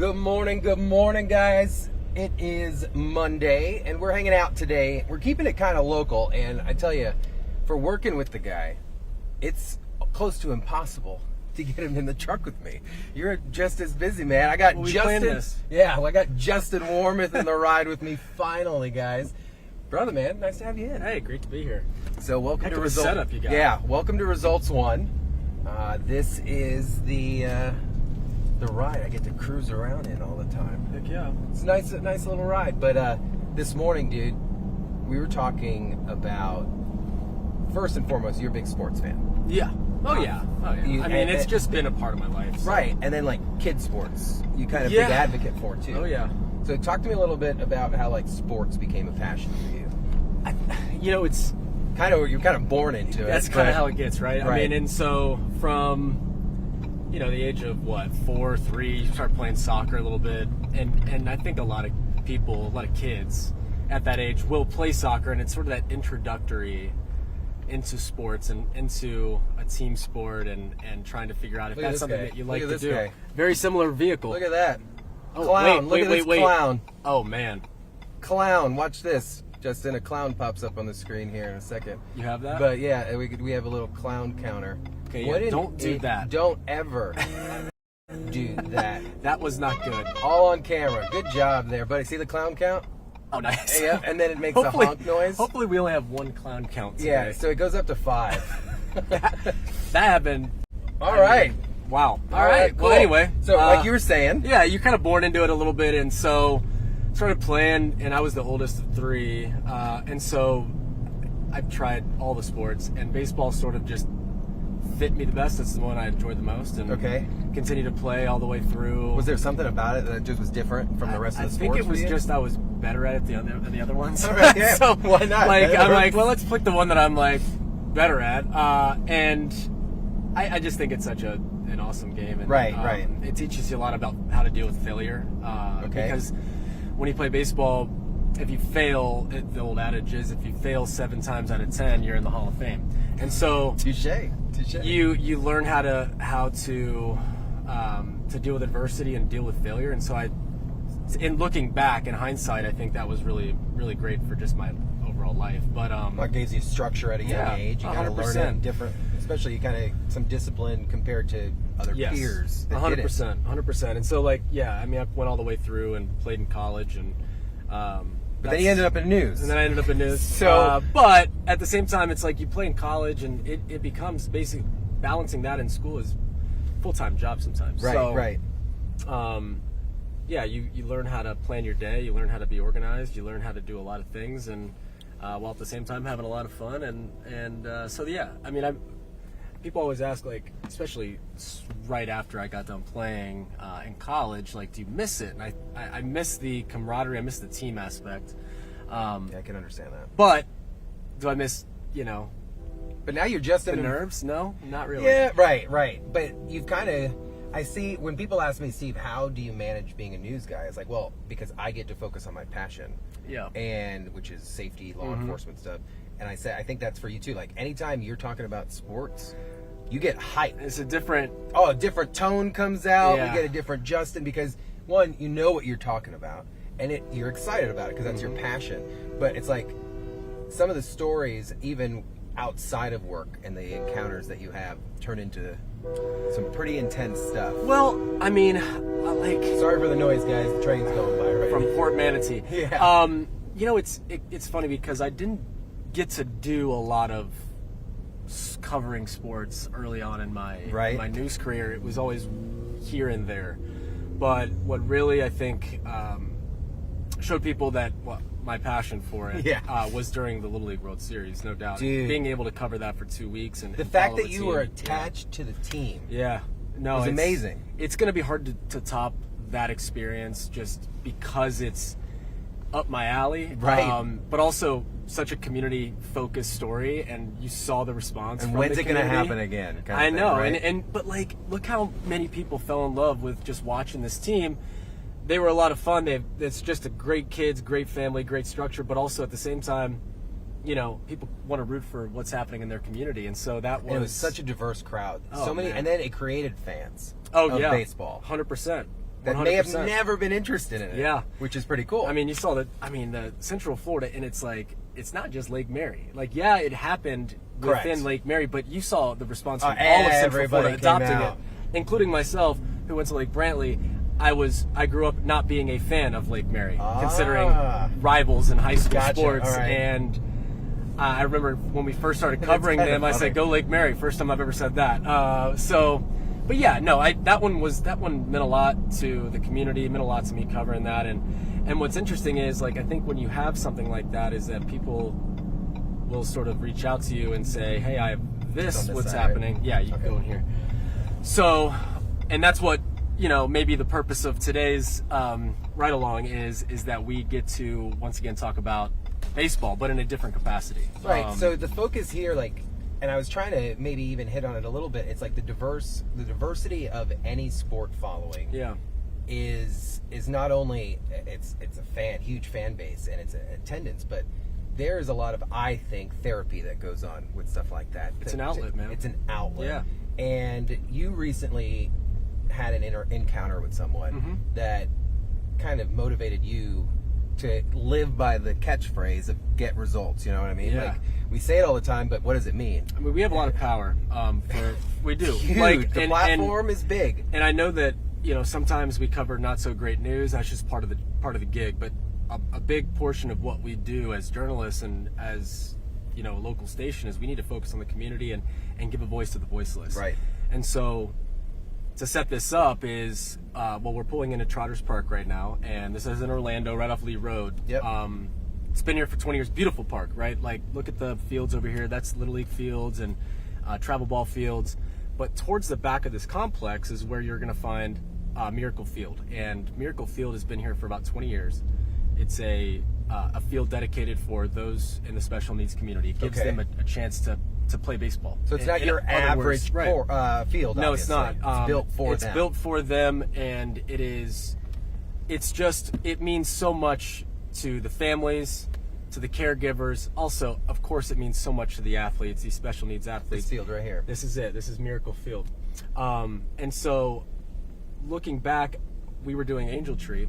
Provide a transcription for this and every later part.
Good morning, guys. It is Monday, and we're hanging out today. We're keeping it kind of local, and I tell you, for working with the guy, it's close to impossible to get him in the truck with me. You're just as busy, man. I got Justin. Yeah, well, I got Justin Warmoth in the ride with me finally, guys. Brother, man, nice to have you in. Hey, great to be here. So welcome to Results. Setup you got. Yeah, welcome to Results 1. This is the ride I get to cruise around in all the time. Heck yeah. It's a nice little ride. But this morning, dude, we were talking about, first and foremost, you're a big sports fan. Yeah. Oh yeah. It's just been a part of my life. So. Right, and then like kid sports, you kind of big advocate for too. Oh yeah. So talk to me a little bit about how like sports became a passion for you. It's kind of, you're kind of born into it. That's kind of how it gets, right? Right. I mean, and so from the age of 4, 3, you start playing soccer a little bit, and I think a lot of kids at that age will play soccer, and it's sort of that introductory into sports and into a team sport and trying to figure out if that's something that you like to do. Guy. Very similar vehicle. Look at that. Oh, Clown. Wait, Look at this clown. Oh man. Clown. Watch this. Justin, a clown pops up on the screen here in a second. You have that? But yeah, we have a little clown counter. Okay, yeah, don't do that. Don't ever do that. That was not good. All on camera. Good job there, buddy. See the clown count? Oh, nice. Yeah, and then it makes a honk noise. Hopefully we only have one clown count today. Yeah, so it goes up to 5. that happened. All right. Wow. All right. Cool. Well, anyway. So like you were saying. Yeah, you're kind of born into it a little bit, and so started playing, and I was the oldest of 3, and so I've tried all the sports, and baseball sort of just fit me the best. That's the one I enjoyed the most, and continued to play all the way through. Was there something about it that just was different from the rest of the sports? I think it was just I was better at it than the other ones. All right, yeah. So why not? I'm like, well, let's pick the one that I'm like better at, and I just think it's such an awesome game. And, right. It teaches you a lot about how to deal with failure. Because when you play baseball, if you fail, the old adage is if you fail 7 times out of 10, you're in the Hall of Fame. And so touche. You learn how to deal with adversity and deal with failure. And so in looking back in hindsight, I think that was really, really great for just my overall life. But it gives you structure at a young age. You kind of learn it different, especially kind of some discipline compared to other peers. 100%. And so I went all the way through and played in college, and but then you ended up in news. And then I ended up in news. So, but at the same time, it's like you play in college, and it becomes basically balancing that in school is full-time job sometimes. Right. You learn how to plan your day. You learn how to be organized. You learn how to do a lot of things, and while at the same time having a lot of fun. People always ask, especially right after I got done playing in college, do you miss it? And I miss the camaraderie. I miss the team aspect. I can understand that. But do I miss, But now you're just the nerves? No, not really. Yeah, right. But you've kind of, I see when people ask me, Steve, how do you manage being a news guy? It's like, well, because I get to focus on my passion. Yeah. And which is safety, law enforcement stuff. And I think that's for you too. Anytime you're talking about sports, you get hyped. It's a different tone comes out. Yeah. We get a different Justin because one, you know what you're talking about, and you're excited about it because that's your passion. But it's like some of the stories, even outside of work and the encounters that you have, turn into some pretty intense stuff. Well, sorry for the noise, guys. The train's going by right from Port Manatee. Yeah. It's funny because I didn't get to do a lot of covering sports early on in my news career. It was always here and there. But what really I think showed people that my passion for it was during the Little League World Series, no doubt. Dude. Being able to cover that for 2 weeks and the fact that you were attached to the team. Yeah. No, it's amazing. It's going to be hard to top that experience just because it's up my alley. Right. But also such a community-focused story, and you saw the response. And from when's the it going to community. happen again? I know, right? but look how many people fell in love with just watching this team. They were a lot of fun. It's just a great kids, great family, great structure, but also at the same time, people want to root for what's happening in their community, and so that was such a diverse crowd. Oh, so many, man. and then it created fans. of baseball. 100%. that may have 100%. never been interested in it. Yeah. Which is pretty cool. I mean, you saw that. I mean, the Central Florida, and it's like it's not just Lake Mary. Like, yeah, it happened Correct. within Lake Mary, but you saw the response from all of Central Florida adopting it, including myself, who went to Lake Brantley. I grew up not being a fan of Lake Mary, considering rivals in high school sports. All right. And I remember when we first started covering them, I said, "Go Lake Mary." First time I've ever said that. But yeah, no, that one meant a lot to the community. It meant a lot to me covering that. And what's interesting is, like, I think when you have something like that, is that people will sort of reach out to you and say, "Hey, I have this. What's happening?" Right? Yeah, you can go in here. So, and that's what, maybe the purpose of today's ride along is that we get to once again talk about baseball, but in a different capacity. Right. So the focus here, like, and I was trying to maybe even hit on it a little bit. It's like the diversity of any sport following. Yeah. Is not only it's a huge fan base and it's attendance, but there is a lot of, I think, therapy that goes on with stuff like that. It's an outlet, man. It's an outlet. Yeah. And you recently had an encounter with someone that kind of motivated you to live by the catchphrase of "get results." You know what I mean? Yeah. Like, we say it all the time, but what does it mean? I mean, we have a lot of power. We do. Huge. Like, the platform is big. And I know that sometimes we cover not so great news. That's just part of the gig. But a big portion of what we do as journalists and as a local station is we need to focus on the community and give a voice to the voiceless. Right. And so to set this up is we're pulling into Trotters Park right now, and this is in Orlando, right off Lee Road. Yep. It's been here for 20 years. Beautiful park, right? Like, look at the fields over here. That's Little League fields and travel ball fields. But towards the back of this complex is where you're going to find Miracle Field. And Miracle Field has been here for about 20 years. It's a field dedicated for those in the special needs community. It gives them a chance to play baseball. So it's not your average field. No, it's not. It's built for them. It's built for them, and it means so much to the families, to the caregivers. Also, of course, it means so much to the athletes, these special needs athletes. This field right here. This is it. This is Miracle Field. And so, looking back, we were doing Angel Tree,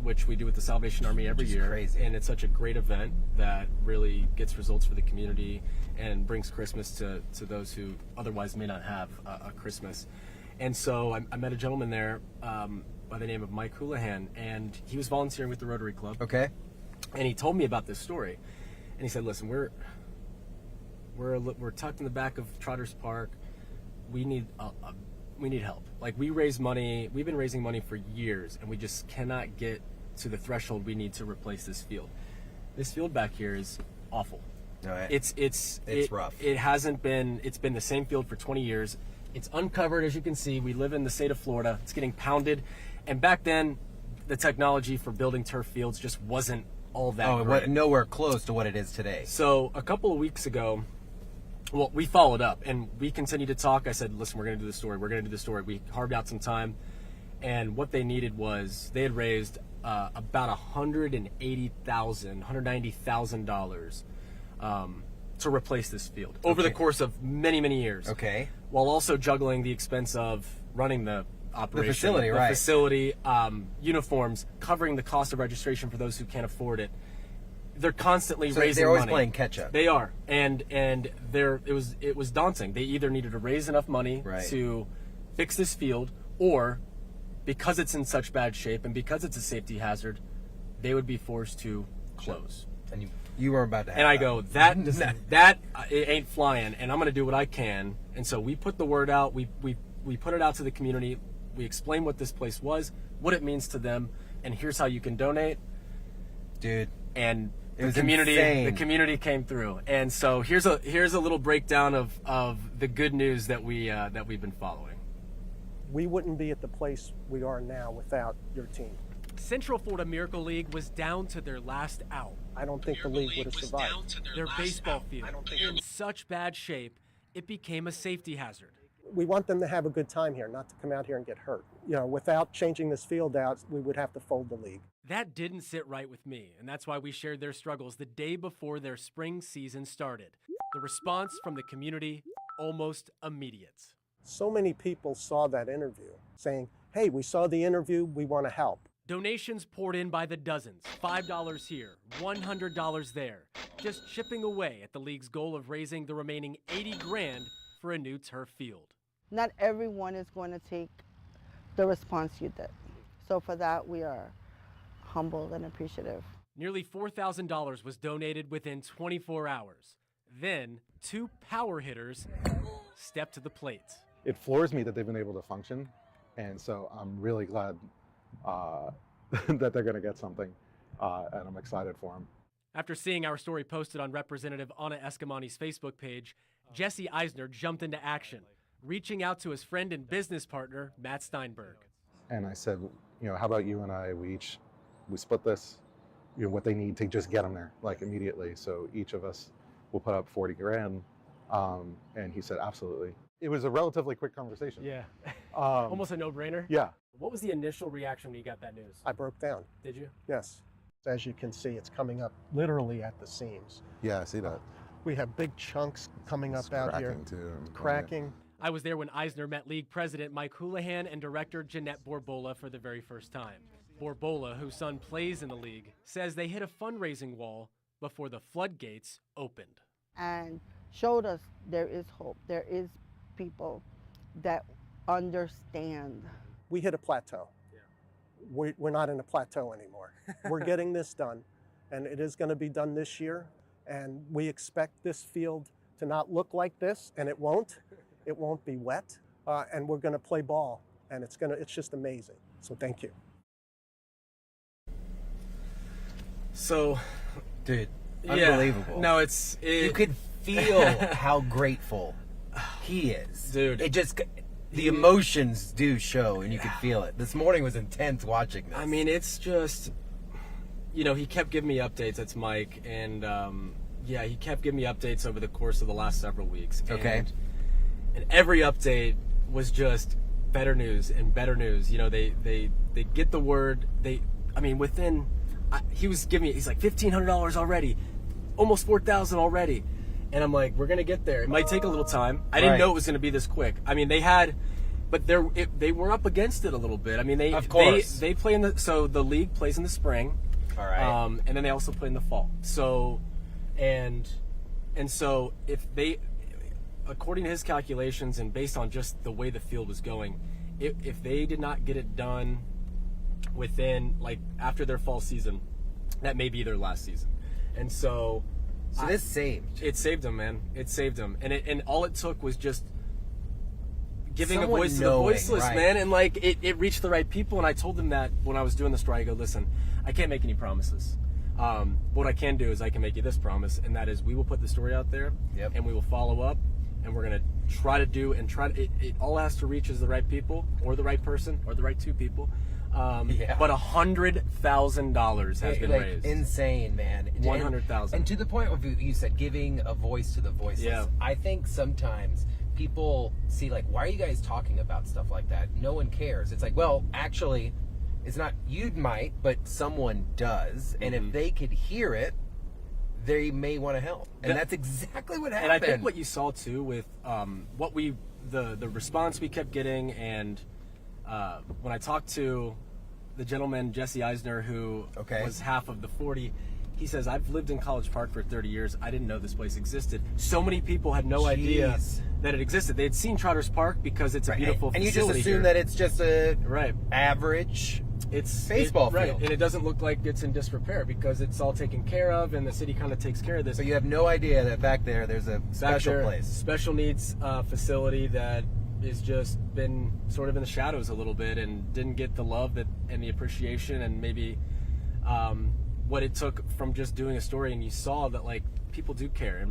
which we do with the Salvation Army every year. Crazy. And it's such a great event that really gets results for the community and brings Christmas to those who otherwise may not have a Christmas. And so I met a gentleman there by the name of Mike Houlihan, and he was volunteering with the Rotary Club. Okay. And he told me about this story. And he said, "Listen, we're tucked in the back of Trotters Park. We need help. Like, we raise money. We've been raising money for years, and we just cannot get to the threshold we need to replace this field. This field back here is awful. No, it's rough. It's been the same field for 20 years. It's uncovered, as you can see. We live in the state of Florida. It's getting pounded. And back then, the technology for building turf fields just wasn't all that great. Nowhere close to what it is today. So a couple of weeks ago, we followed up and we continued to talk. I said, "Listen, we're going to do the story. We're going to do the story." We carved out some time, and what they needed was they had raised about $190,000 to replace this field over the course of many, many years. Okay. While also juggling the expense of running the operation, the facility, uniforms, covering the cost of registration for those who can't afford it. They're constantly raising money. They're always playing catch up. They are, and it was daunting. They either needed to raise enough money to fix this field, or because it's in such bad shape and because it's a safety hazard, they would be forced to close. And you were about to have and I go, that it ain't flying, and I'm going to do what I can. And so we put the word out. We put it out to the community. We explained what this place was, what it means to them, and here's how you can donate. Dude. And it was the community came through. And so here's a little breakdown of the good news that we've been following. We wouldn't be at the place we are now without your team. Central Florida Miracle League was down to their last out. I don't think the league would have survived. Their baseball field in such bad shape, it became a safety hazard. We want them to have a good time here, not to come out here and get hurt. Without changing this field out, we would have to fold the league. That didn't sit right with me, and that's why we shared their struggles the day before their spring season started. The response from the community, almost immediate. So many people saw that interview saying, hey, we saw the interview, we want to help. Donations poured in by the dozens, $5 here, $100 there, just chipping away at the league's goal of raising the remaining 80 grand for a new turf field. Not everyone is going to take the response you did. So for that, we are humbled and appreciative. Nearly $4,000 was donated within 24 hours. Then, 2 power hitters stepped to the plate. It floors me that they've been able to function, and so I'm really glad that they're going to get something, and I'm excited for them. After seeing our story posted on Representative Anna Eskamani's Facebook page, Jesse Eisner jumped into action, reaching out to his friend and business partner, Matt Steinberg. And I said, how about you and I, we split this, what they need to just get them there, like immediately. So each of us will put up 40 grand. And he said, absolutely. It was a relatively quick conversation. Yeah. Almost a no-brainer? Yeah. What was the initial reaction when you got that news? I broke down. Did you? Yes. As you can see, it's coming up literally at the seams. Yeah, I see that. We have big chunks coming up out here. Too. Cracking. I was there when Eisner met league president Mike Houlihan and director Jeanette Borbola for the very first time. Borbola, whose son plays in the league, says they hit a fundraising wall before the floodgates opened. And showed us there is hope. There is people that understand. We hit a plateau. Yeah. We're not in a plateau anymore. We're getting this done, and it is going to be done this year. And we expect this field to not look like this, and it won't. It won't be wet, and we're going to play ball, and it's just amazing. So thank you. So, Dude, yeah, unbelievable. no, you could feel how grateful he is. Dude. It just, the emotions do show, and you could feel it. This morning was intense watching this. I mean, it's just, he kept giving me updates. It's Mike, and he kept giving me updates over the course of the last several weeks. Okay. And every update was just better news and better news. They get the word. Within, he was giving me, he's like $1,500 already, almost $4,000 already. And I'm like, we're going to get there. It might take a little time. I didn't know it was going to be this quick. I mean, they were up against it a little bit. I mean, of course. They play so the league plays in the spring. All right. And then they also play in the fall. So, and so if they, according to his calculations and based on just the way the field was going, if they did not get it done within, after their fall season, that may be their last season. And so this saved. It saved them, man. It saved them. And all it took was just giving Someone a voice to the knowing, voiceless, right. man. And it reached the right people. And I told them that when I was doing the story. I go, listen, I can't make any promises. What I can do is I can make you this promise, and that is we will put the story out there, and we will follow up, and we're going to try to do and try to, it all has to reach is the right people or the right person or the right two people. But $100,000 has been raised. Insane, man. 100,000. And to the point of you said giving a voice to the voiceless. Yeah. I think sometimes people see why are you guys talking about stuff like that? No one cares. It's well, actually, it's not you might, but someone does, and if they could hear it, they may want to help. And that's exactly what happened. And I think what you saw too with the response we kept getting, and when I talked to the gentleman, Jesse Eisner, who was half of the 40, he says, I've lived in College Park for 30 years. I didn't know this place existed. So many people had no idea that it existed. They had seen Trotters Park because it's a beautiful and you facility just assume here. that it's just a average baseball field. And it doesn't look like it's in disrepair because it's all taken care of, and the city kind of takes care of this. So you have no idea that back there's a special place. Special needs facility that has just been sort of in the shadows a little bit and didn't get the love and the appreciation and maybe what it took from just doing a story. And you saw that people do care,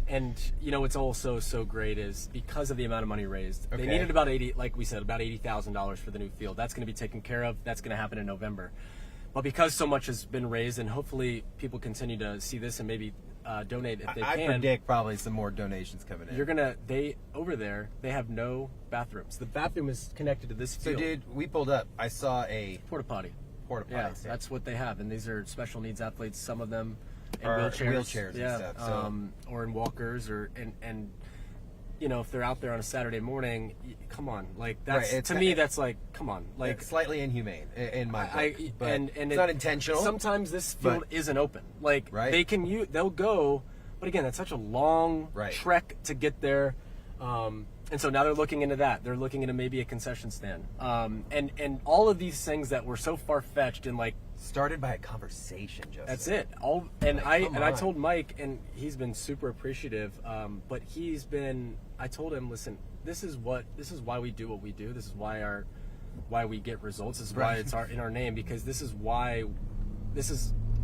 and what's also so great is because of the amount of money raised, they needed about $80,000 for the new field. That's going to be taken care of. That's going to happen in November. But because so much has been raised, and hopefully people continue to see this and maybe donate if they can. I predict probably some more donations coming in. Over there, they have no bathrooms. The bathroom is connected to this field. So, dude, we pulled up. I saw a porta potty. Yeah, that's what they have, and these are special needs athletes. Some of them in or wheelchairs and stuff. So. Or in walkers, and if they're out there on a Saturday morning, come on, like that's Right, to me that's like, come on, like it's slightly inhumane in my book, but and it's not intentional. Sometimes this field isn't open. Like Right. they'll go, but again, that's such a long Right. trek to get there. And so now they're looking into that. They're looking into maybe a concession stand. And all of these things that were so far fetched and like started by a conversation, Justin. that's it. I told Mike, and he's been super appreciative. But I told him, listen, this is why we do what we do. This is why we get results. This is why it's in our name, because this is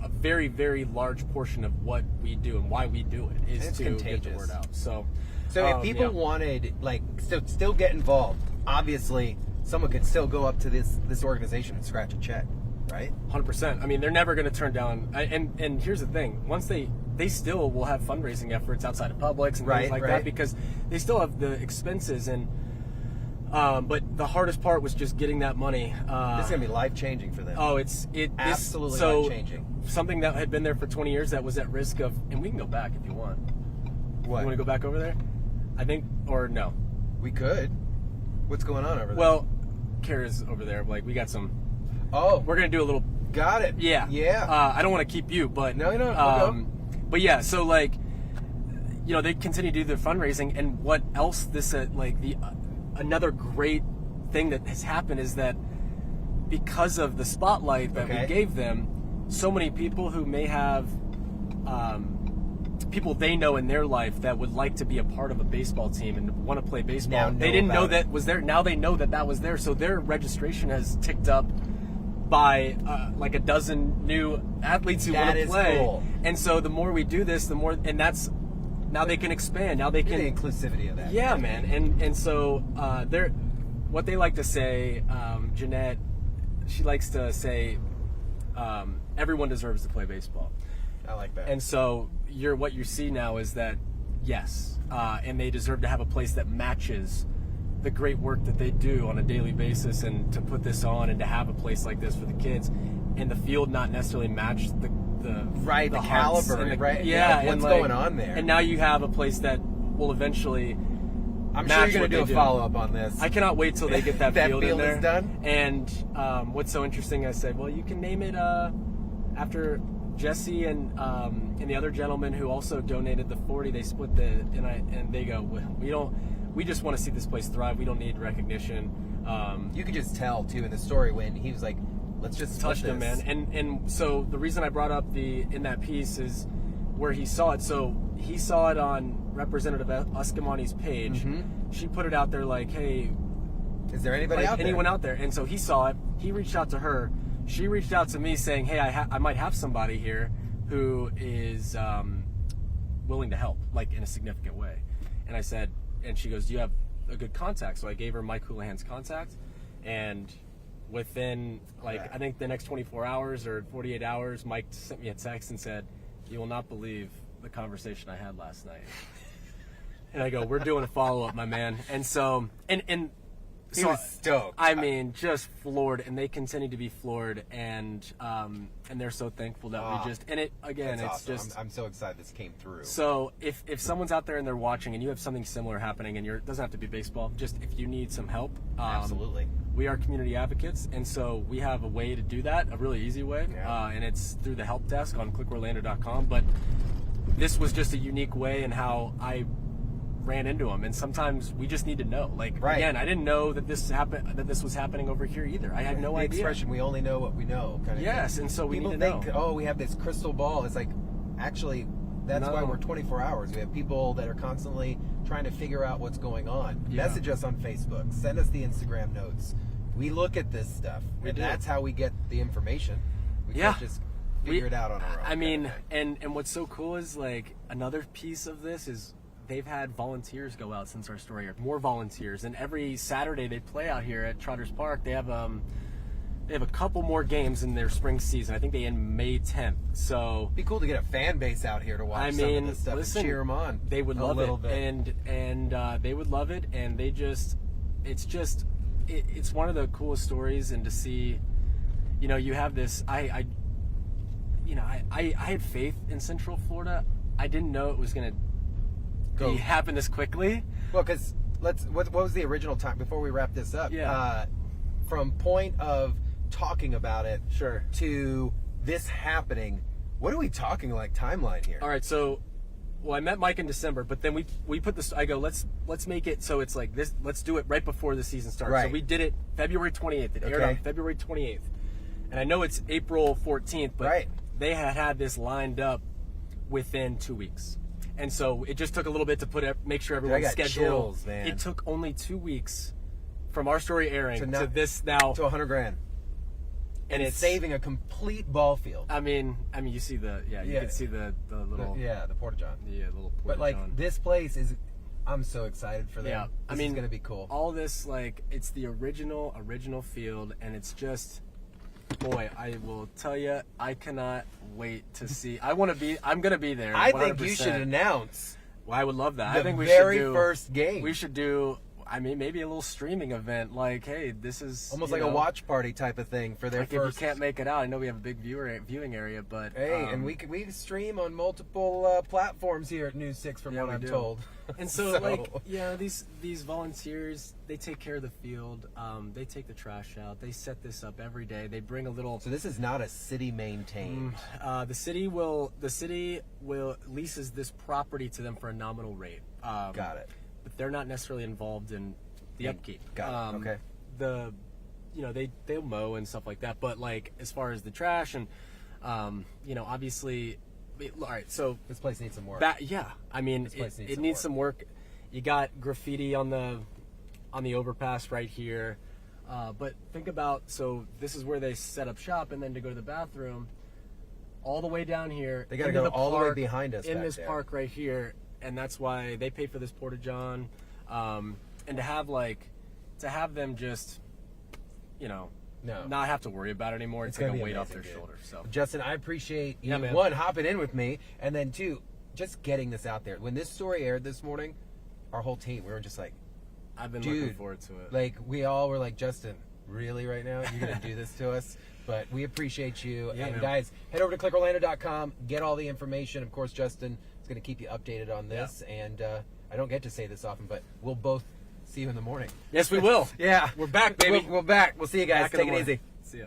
a very, very large portion of what we do and why we do it is to get the word out. So if people wanted, like, still get involved, obviously someone could still go up to this organization and scratch a check, right? 100%. I mean, they're never going to turn down. And here's the thing: once they still will have fundraising efforts outside of Publix and things like that, because they still have the expenses. And but the hardest part was just getting that money. This is gonna be life changing for them. Oh, it's absolutely life changing. Something that had been there for 20 years that was at risk of, and we can go back if you want. What? You want to go back over there? I think, or no? We could. What's going on over there? Well, Kara's over there. Like, we got some. Oh, we're gonna do a little. Got it. Yeah. Yeah. I don't want to keep you, but no. We'll go. But yeah, so like, they continue to do their fundraising, and what else? This another great thing that has happened is that because of the spotlight that we gave them, so many people who may have people they know in their life that would like to be a part of a baseball team and want to play baseball. They didn't know that was there. Now they know that was there. So their registration has ticked up by like a dozen new athletes who want to play. Cool. And so the more we do this, the more, and that's, now they can expand. Now they can, the inclusivity of that. Yeah, man. And so they're, what they like to say, Jeanette, she likes to say, everyone deserves to play baseball. I like that. And so what you see now is that, yes, and they deserve to have a place that matches the great work that they do on a daily basis, and to put this on and to have a place like this for the kids, and the field not necessarily match the caliber, and right? Yeah, what's going on there? And now you have a place that will eventually. I'm sure you're going to do a follow-up on this. I cannot wait till they get that, that field in there. Is done. And what's so interesting, I said, well, you can name it after Jesse and the other gentleman who also donated the 40. They split and they go, we just want to see this place thrive. We don't need recognition. You could just tell too in the story when he was like, let's just touch them, man. And so the reason I brought up in that piece is where he saw it. So he saw it on Representative Uskamani's page. Mm-hmm. She put it out there like, hey, is there anybody out there? Anyone out there? And so he saw it. He reached out to her. She reached out to me saying, hey, I might have somebody here who is willing to help, like in a significant way. And I said, and she goes, do you have a good contact? So I gave her Mike Houlihan's contact, and within I think the next 24 hours or 48 hours, Mike sent me a text and said, you will not believe the conversation I had last night. And I go, we're doing a follow-up, my man. And so, and he was stoked. I mean, just floored, and they continue to be floored, and they're so thankful that we just, and it, again, that's it's awesome. just. I'm so excited this came through. So if someone's out there and they're watching and you have something similar happening, and it doesn't have to be baseball, just if you need some help. Absolutely. We are community advocates, and so we have a way to do that, a really easy way, and it's through the help desk on clickorlando.com, but this was just a unique way in how I ran into them, and sometimes we just need to know. Like, again, I didn't know that this was happening over here either. I had no idea. The expression, we only know what we know, kind of yes, thing. And so we people need to think, know. oh, we have this crystal ball. It's like, actually, that's why we're 24 hours. We have people that are constantly trying to figure out what's going on. Yeah. Message us on Facebook. Send us the Instagram notes. We look at this stuff, and that's how we get the information. We can't just figure it out on our own. I mean, and what's so cool is, like, another piece of this is they've had volunteers go out since our story, or more volunteers, and every Saturday they play out here at Trotters Park. They have a couple more games in their spring season. I think they end May 10th. So it'd be cool to get a fan base out here to watch some of this stuff and cheer them on. They would love it, and they would love it, and they just, it's one of the coolest stories, and to see, you have this. I had faith in Central Florida. I didn't know it was gonna happen this quickly. Well, because what was the original time before we wrap this up? Yeah. From point of talking about it, Sure. to this happening. What are we talking like timeline here? All right, so, well, I met Mike in December, but then we put this. I go, let's make it so it's like this. Let's do it right before the season starts. Right. So we did it February 28th. It aired on February 28th, and I know it's April 14th, but they had this lined up within 2 weeks, and so it just took a little bit to make sure everyone's schedule. Chills, man. It took only 2 weeks from our story airing to this now to $100,000. And it's saving a complete ball field. I mean, you see the you can see the little the porta-john. Yeah, little porta-john. But like this place is, I'm so excited for them. Yeah, This is gonna be cool. All this, like, it's the original field, and it's just, boy, I will tell you, I cannot wait to see. I'm gonna be there. 100%. I think you should announce. Well, I would love that. The I think we very should do, first game. We should do. I mean, maybe a little streaming event. Like, hey, this is almost like a watch party type of thing for their like first. If you can't make it out, I know we have a big viewing area, but hey, and we stream on multiple platforms here at News 6, from what I'm told. And so, like, these volunteers, they take care of the field. They take the trash out. They set this up every day. They bring a little. So this is not a city maintained. The city will leases this property to them for a nominal rate. Got it. But they're not necessarily involved in the upkeep. Got it. Okay. They'll mow and stuff like that. But like as far as the trash and obviously, all right. So this place needs some work. I mean it needs some work. You got graffiti on the overpass right here. But think about, so this is where they set up shop, and then to go to the bathroom, all the way down here. They got to go all the way behind us. In this park right here. And that's why they pay for this porta-john, and to have them just, not have to worry about it anymore. It's like a weight off their shoulders. So, Justin, I appreciate you, one, hopping in with me, and then two, just getting this out there. When this story aired this morning, our whole team, we were just like, I've been looking forward to it. Like, we all were like, Justin, really right now? You're going to do this to us? But we appreciate you. Yeah, and guys, head over to clickorlando.com, get all the information. Of course, Justin is going to keep you updated on this. Yeah. And I don't get to say this often, but we'll both see you in the morning. Yes, we will. Yeah. We're back, baby. We're back. We'll see you guys. Back Take it easy. See ya.